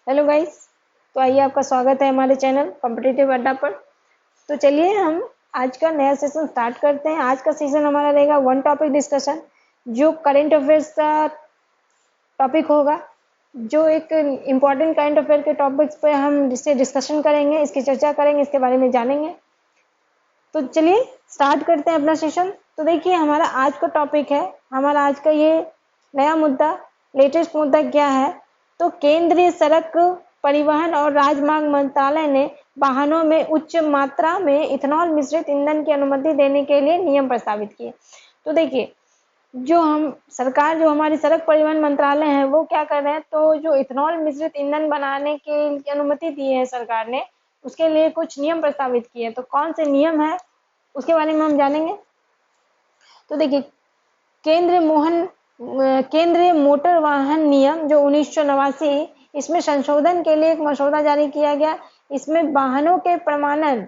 Hello guys. तो आइए, आपका स्वागत है हमारे चैनल कॉम्पिटिटिव अड्डा पर। तो चलिए हम आज का नया सेशन स्टार्ट करते हैं। आज का सेशन हमारा रहेगा वन टॉपिक डिस्कशन, जो करेंट अफेयर्स का टॉपिक होगा। जो एक इम्पॉर्टेंट करेंट अफेयर के टॉपिक्स पे हम इससे डिस्कशन करेंगे, इसकी चर्चा करेंगे, इसके बारे में जानेंगे। तो चलिए स्टार्ट करते हैं अपना सेशन। तो देखिए, हमारा आज का टॉपिक है, हमारा आज का ये नया मुद्दा, लेटेस्ट मुद्दा क्या है। तो केंद्रीय सड़क परिवहन और राजमार्ग मंत्रालय ने वाहनों में उच्च मात्रा में इथेनॉल मिश्रित ईंधन की अनुमति देने के लिए नियम प्रस्तावित किए। तो देखिए, जो हमारी सड़क परिवहन मंत्रालय है, वो क्या कर रहे हैं, तो जो इथेनॉल मिश्रित ईंधन बनाने की अनुमति दी है सरकार ने, उसके लिए कुछ नियम प्रस्तावित किए। तो कौन से नियम है उसके बारे में हम जानेंगे। तो देखिए, केंद्रीय मोटर वाहन नियम जो 1989, इसमें संशोधन के लिए एक मसौदा जारी किया गया। इसमें वाहनों के प्रमाणन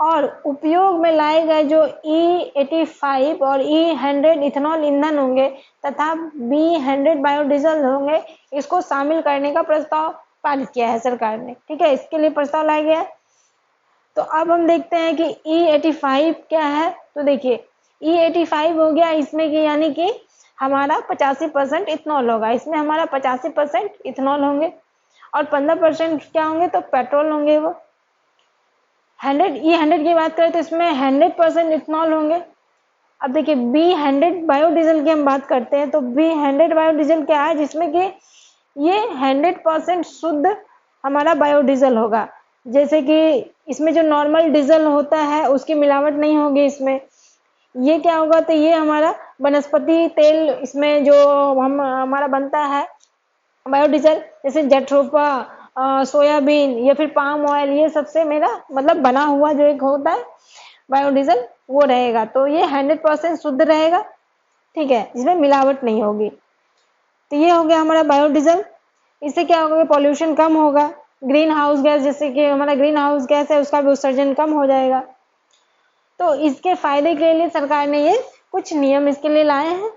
और उपयोग में लाए गए जो E85 और E100 इथेनॉल ईंधन होंगे तथा B100 बायोडीजल होंगे, इसको शामिल करने का प्रस्ताव पारित किया है सरकार ने। ठीक है, इसके लिए प्रस्ताव लाया गया है। तो अब हम देखते हैं कि E85 क्या है। तो देखिए, E85 हो गया इसमें कि यानी कि हमारा 85% इथेनॉल होगा। इसमें हमारा 85% इथेनॉल होंगे और 15% क्या होंगे, तो पेट्रोल होंगे। वो 100 की बात करें तो इसमें 100% इथेनॉल होंगे। अब देखिए, B100 बायोडीजल की हम बात करते हैं। तो B100 बायोडीजल क्या है, जिसमें कि ये 100% शुद्ध हमारा बायोडीजल होगा। जैसे कि इसमें जो नॉर्मल डीजल होता है उसकी मिलावट नहीं होगी इसमें। ये क्या होगा, तो ये हमारा वनस्पति तेल इसमें जो हमारा बनता है बायोडीजल, जैसे जेट्रोफा, सोयाबीन या फिर पाम ऑयल, ये सबसे मेरा मतलब बना हुआ जो एक होता है बायोडीजल, वो रहेगा। तो ये 100% शुद्ध रहेगा। ठीक है, इसमें मिलावट नहीं होगी। तो ये हो गया हमारा बायोडीजल। इससे क्या होगा, पॉल्यूशन कम होगा। ग्रीन हाउस गैस, जैसे कि हमारा ग्रीन हाउस गैस है, उसका भी उत्सर्जन कम हो जाएगा। तो इसके फायदे के लिए सरकार ने ये कुछ नियम इसके लिए लाए हैं।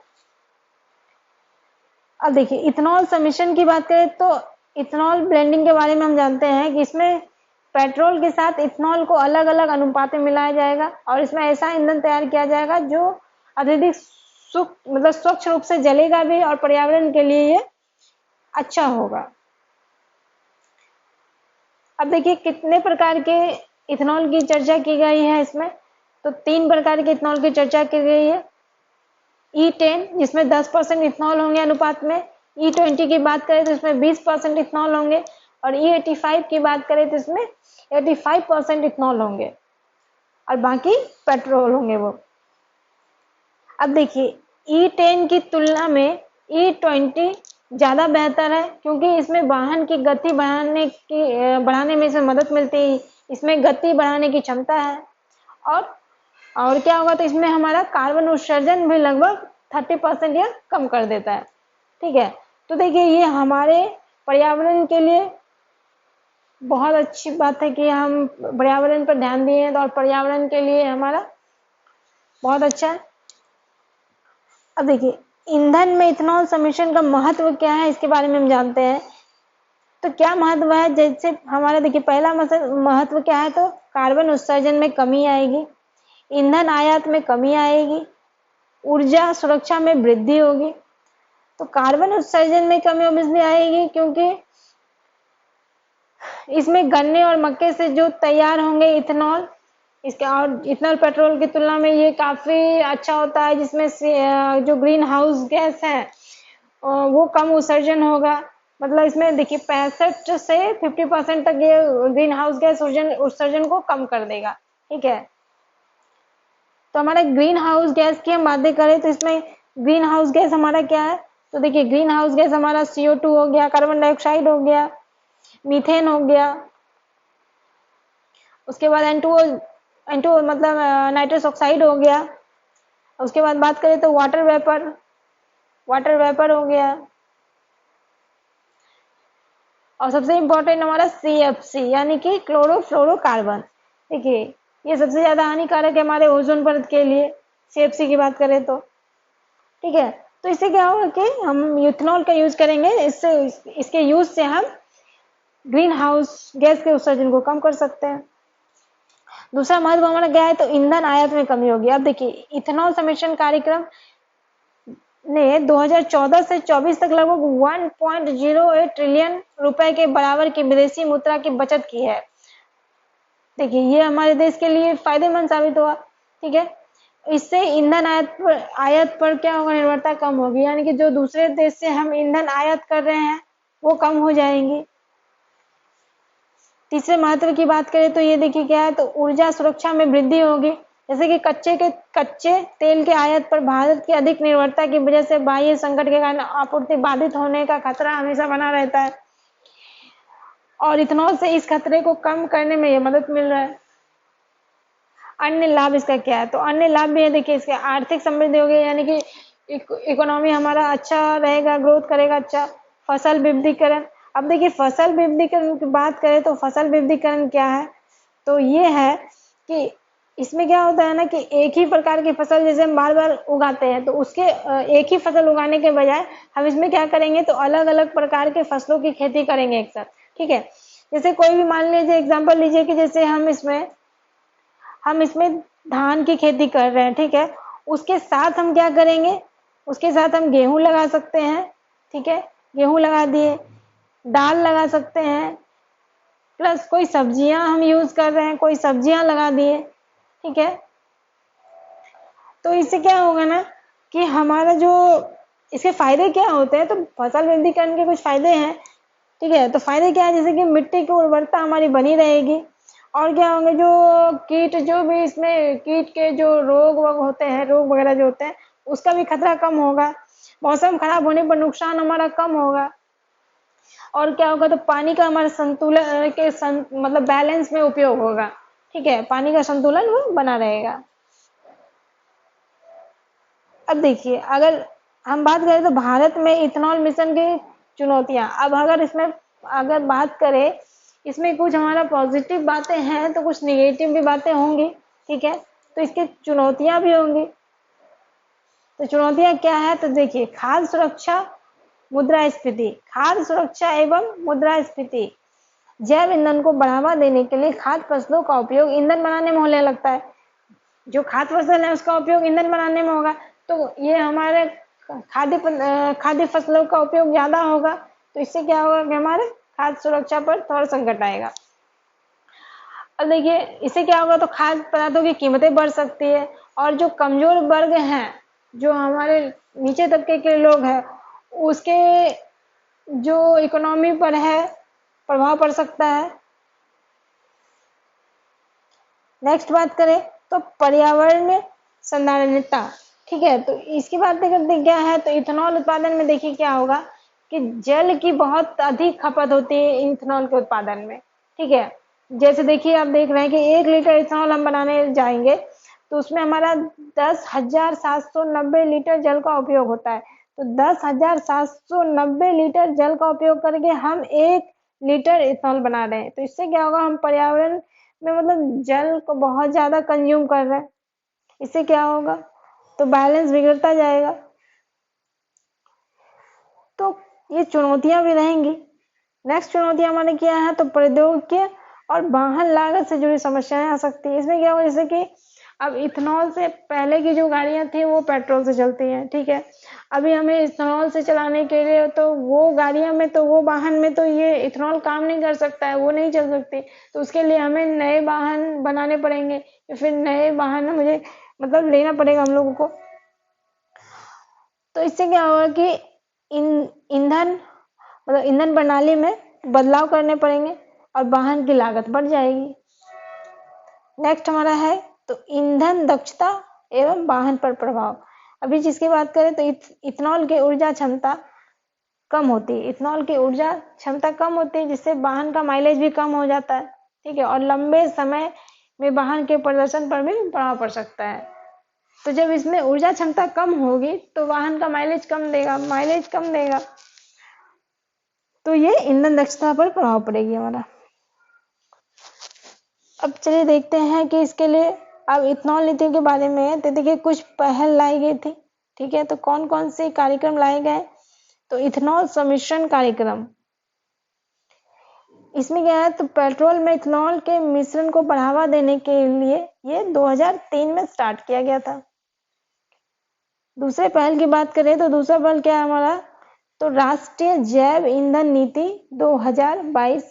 अब देखिए, इथेनॉल समिशन की बात करें तो इथेनॉल ब्लेंडिंग के बारे में हम जानते हैं कि इसमें पेट्रोल के साथ इथेनॉल को अलग अलग अनुपात में मिलाया जाएगा और इसमें ऐसा ईंधन तैयार किया जाएगा जो अत्यधिक स्वच्छ रूप से जलेगा भी और पर्यावरण के लिए ये अच्छा होगा। अब देखिए, कितने प्रकार के इथेनॉल की चर्चा की गई है इसमें। तो 3 प्रकार के इथेनॉल की चर्चा की गई है। E10 जिसमें 10% इथेनॉल होंगे अनुपात में। E20 की बात करें तो इसमें 20% इथेनॉल होंगे और E85 की बात करें तो इसमें 85% इथेनॉल होंगे और बाकी पेट्रोल होंगे वो। अब देखिए, E10 की तुलना में E20 ज़्यादा बेहतर है, क्योंकि इसमें वाहन की गति बढ़ाने में इसमें मदद मिलती है। इसमें गति बढ़ाने की क्षमता है और क्या होगा, तो इसमें हमारा कार्बन उत्सर्जन भी लगभग 30% या कम कर देता है। ठीक है, तो देखिए, ये हमारे पर्यावरण के लिए बहुत अच्छी बात है कि हम पर्यावरण पर ध्यान दिए हैं, और पर्यावरण के लिए हमारा बहुत अच्छा है। अब देखिए, ईंधन में इथेनॉल समिशन का महत्व क्या है, इसके बारे में हम जानते हैं। तो क्या महत्व है, जैसे हमारा देखिए, पहला महत्व क्या है, तो कार्बन उत्सर्जन में कमी आएगी, ईंधन आयात में कमी आएगी, ऊर्जा सुरक्षा में वृद्धि होगी। तो कार्बन उत्सर्जन में कमी ऑब्वियसली आएगी, क्योंकि इसमें गन्ने और मक्के से जो तैयार होंगे इथेनॉल, इसका और इथेनॉल पेट्रोल की तुलना में ये काफी अच्छा होता है, जिसमें से जो ग्रीन हाउस गैस है वो कम उत्सर्जन होगा। मतलब इसमें देखिए, 65 से 50% तक ये ग्रीन हाउस गैस उत्सर्जन को कम कर देगा। ठीक है, तो हमारे ग्रीन हाउस गैस की हम बातें करें तो इसमें ग्रीन हाउस गैस हमारा क्या है, तो देखिए, ग्रीन हाउस गैस हमारा CO2 हो गया, कार्बन डाइऑक्साइड हो गया, मीथेन हो गया, उसके बाद N2O मतलब नाइट्रस ऑक्साइड हो गया। उसके बाद बात करें तो वाटर वेपर हो गया, और सबसे इम्पोर्टेंट हमारा CFC यानी कि क्लोरोफ्लोरोकार्बन। देखिए, ये सबसे ज्यादा हानिकारक है हमारे ओजोन परत के लिए, CFC की बात करें तो। ठीक है, तो इससे क्या होगा कि हम इथेनॉल का यूज करेंगे, इसके यूज से हम ग्रीन हाउस गैस के उत्सर्जन को कम कर सकते हैं। दूसरा महत्व हमारा क्या है, तो ईंधन आयात में कमी होगी। अब देखिए इथेनॉल सम्मिश्रण कार्यक्रम ने 2014 से 24 तक लगभग 1.08 ट्रिलियन रुपए के बराबर की विदेशी मुद्रा की बचत की है। देखिए ये हमारे देश के लिए फायदेमंद साबित हुआ। ठीक है, इससे ईंधन आयात पर क्या होगा, निर्भरता कम होगी, यानी कि जो दूसरे देश से हम ईंधन आयात कर रहे हैं वो कम हो जाएंगी। तीसरे महत्व की बात करें तो ये देखिए क्या है, तो ऊर्जा सुरक्षा में वृद्धि होगी। जैसे कि कच्चे तेल के आयात पर भारत की अधिक निर्भरता की वजह से बाह्य संकट के कारण आपूर्ति बाधित होने का खतरा हमेशा बना रहता है, और इथेनॉल से इस खतरे को कम करने में ये मदद मिल रहा है। अन्य लाभ इसका क्या है, तो अन्य लाभ भी है। देखिए इसके आर्थिक समृद्धि होगी, यानी कि इकोनॉमी हमारा अच्छा रहेगा, ग्रोथ करेगा अच्छा। फसल विविधीकरण, अब देखिए फसल विविधीकरण की बात करें तो फसल विविधीकरण क्या है, तो ये है कि इसमें क्या होता है ना कि एक ही प्रकार की फसल जैसे हम बार बार उगाते हैं, तो उसके एक ही फसल उगाने के बजाय हम इसमें क्या करेंगे, तो अलग अलग प्रकार के फसलों की खेती करेंगे एक साथ। ठीक है, जैसे कोई भी मान लीजिए एग्जाम्पल लीजिए कि जैसे हम इसमें धान की खेती कर रहे हैं। ठीक है, उसके साथ हम क्या करेंगे, उसके साथ हम गेहूं लगा सकते हैं। ठीक है, गेहूं लगा दिए, दाल लगा सकते हैं, प्लस कोई सब्जियां हम यूज कर रहे हैं, कोई सब्जियां लगा दिए। ठीक है, तो इससे क्या होगा ना कि हमारा जो इसके फायदे क्या होते हैं, तो फसल विविधीकरण के कुछ फायदे हैं। ठीक है, तो फायदे क्या है, जैसे कि मिट्टी की उर्वरता हमारी बनी रहेगी, और क्या होंगे, जो कीट जो भी इसमें कीट के जो रोग वोग होते हैं, रोग वगैरह जो होते हैं, उसका भी खतरा कम होगा। मौसम खराब होने पर नुकसान हमारा कम होगा, और क्या होगा, तो पानी का हमारा संतुलन मतलब बैलेंस में उपयोग होगा। ठीक है, पानी का संतुलन वो बना रहेगा। अब देखिए अगर हम बात करें तो भारत में इथेनॉल मिशन की चुनौतियां, अब अगर बात करें इसमें कुछ हमारा पॉजिटिव बातें हैं तो कुछ निगेटिव भी बातें होंगी। ठीक है, तो इसकी चुनौतियां भी होंगी। तो चुनौतियां क्या है, तो देखिए खाद्य सुरक्षा, मुद्रास्फीति, खाद्य सुरक्षा एवं मुद्रास्फीति। जैव ईंधन को बढ़ावा देने के लिए खाद्य फसलों का उपयोग ईंधन बनाने में होने लगता है। जो खाद्य फसल है उसका उपयोग ईंधन बनाने में होगा, तो ये हमारे खाद्य फसलों का उपयोग ज्यादा होगा, तो इससे क्या होगा कि हमारे खाद्य सुरक्षा पर थोड़ा संकट आएगा। अब देखिए इससे क्या होगा, तो खाद्य पदार्थों की कीमतें बढ़ सकती है, और जो कमजोर वर्ग हैं, जो हमारे नीचे तबके के लोग हैं, उसके जो इकोनॉमी पर है प्रभाव पड़ सकता है। नेक्स्ट बात करें तो पर्यावरण संधारणता। ठीक है, तो इसकी बात करते क्या है, तो इथेनॉल उत्पादन में देखिए क्या होगा कि जल की बहुत अधिक खपत होती है इथेनॉल के उत्पादन में। ठीक है, जैसे देखिए आप देख रहे हैं कि 1 लीटर इथेनॉल हम बनाने जाएंगे तो उसमें हमारा 10,790 लीटर जल का उपयोग होता है। तो 10,790 लीटर जल का उपयोग करके हम 1 लीटर इथेनॉल बना रहे हैं, तो इससे क्या होगा, हम पर्यावरण में मतलब जल को बहुत ज्यादा कंज्यूम कर रहे हैं। इससे क्या होगा, तो बैलेंस बिगड़ता जाएगा। तो ये चुनौतियां भी रहेंगी। नेक्स्ट चुनौतियां हमारे क्या है, तो प्रौद्योगिकी और वाहन लागत से जुड़ी समस्याएं आ सकती है। इसमें क्या होगा, जैसे कि अब इथेनॉल से पहले की जो गाड़ियां थी वो पेट्रोल से चलती हैं। ठीक है, अभी हमें इथेनॉल से चलाने के लिए तो वो गाड़ियां में तो वो वाहन में तो ये इथेनॉल काम नहीं कर सकता है, वो नहीं चल सकती, तो उसके लिए हमें नए वाहन बनाने पड़ेंगे, या फिर नए वाहन मुझे मतलब लेना पड़ेगा हम लोगों को। तो इससे क्या होगा कि ईंधन मतलब ईंधन प्रणाली में बदलाव करने पड़ेंगे और वाहन की लागत बढ़ जाएगी। नेक्स्ट हमारा है तो ईंधन दक्षता एवं वाहन पर प्रभाव। अभी जिसकी बात करें तो इथेनॉल की ऊर्जा क्षमता कम होती है, इथेनॉल की ऊर्जा क्षमता कम होती है, जिससे वाहन का माइलेज भी कम हो जाता है। ठीक है, और लंबे समय में वाहन के प्रदर्शन पर भी प्रभाव पड़ सकता है। तो जब इसमें ऊर्जा क्षमता कम होगी तो वाहन का माइलेज कम देगा, तो ये ईंधन दक्षता पर प्रभाव पड़ेगी हमारा। अब चलिए देखते हैं कि इसके लिए अब इथेनॉल नीति के बारे में, तो देखिए कुछ पहल लाई गई थी। ठीक है, तो कौन कौन से कार्यक्रम लाए गए, तो इथेनॉल सम्मिश्रण कार्यक्रम, इसमें क्या है, तो पेट्रोल में इथेनॉल के मिश्रण को बढ़ावा देने के लिए ये 2003 में स्टार्ट किया गया था। दूसरे पहल की बात करें तो दूसरा पहल क्या है हमारा, तो राष्ट्रीय जैव ईंधन नीति 2022,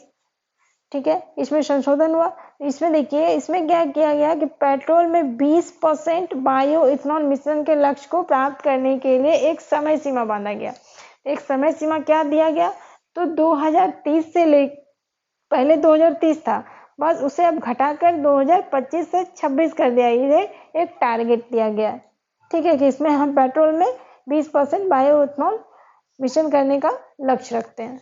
ठीक है, इसमें संशोधन हुआ। इसमें देखिए, इसमें क्या किया गया कि पेट्रोल में 20% बायो इथेनॉल मिश्रण के लक्ष्य को प्राप्त करने के लिए एक समय सीमा बांधा गया। एक समय सीमा क्या दिया गया, तो 2030 से ले, पहले 2030 था, बस उसे अब घटाकर 2025 से 26 कर दिया। ये एक टारगेट दिया गया, ठीक है, कि इसमें हम पेट्रोल में 20% बायो इथेनॉल मिश्रण करने का लक्ष्य रखते हैं।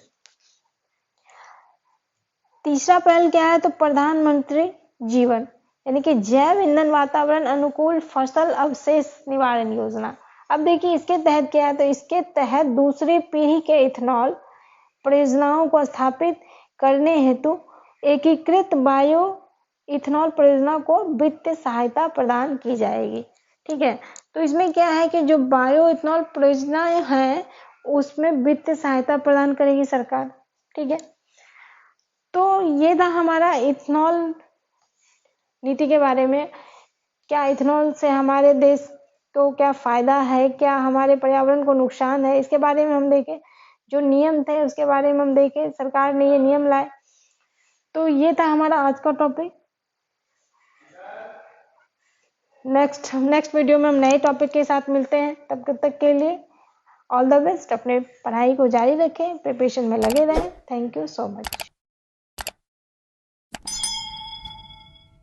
तीसरा पहल क्या है, तो प्रधानमंत्री जीवन यानी कि जैव ईंधन वातावरण अनुकूल फसल अवशेष निवारण योजना। अब देखिए इसके तहत क्या है, तो इसके तहत दूसरी पीढ़ी के इथेनॉल परियोजनाओं को स्थापित करने हेतु एकीकृत बायो इथेनॉल परियोजना को वित्तीय सहायता प्रदान की जाएगी, ठीक है। तो इसमें क्या है कि जो बायो इथेनॉल परियोजनाएं हैं उसमें वित्तीय सहायता प्रदान करेगी सरकार, ठीक है। तो ये था हमारा इथेनॉल नीति के बारे में। क्या इथेनॉल से हमारे देश को क्या फायदा है, क्या हमारे पर्यावरण को नुकसान है, इसके बारे में हम देखें। जो नियम थे उसके बारे में हम देखें, सरकार ने ये नियम लाए। तो ये था हमारा आज का टॉपिक। नेक्स्ट वीडियो में हम नए टॉपिक के साथ मिलते हैं। तब तक के लिए ऑल द बेस्ट। अपने पढ़ाई को जारी रखें, प्रिपरेशन में लगे रहें। Thank you so much.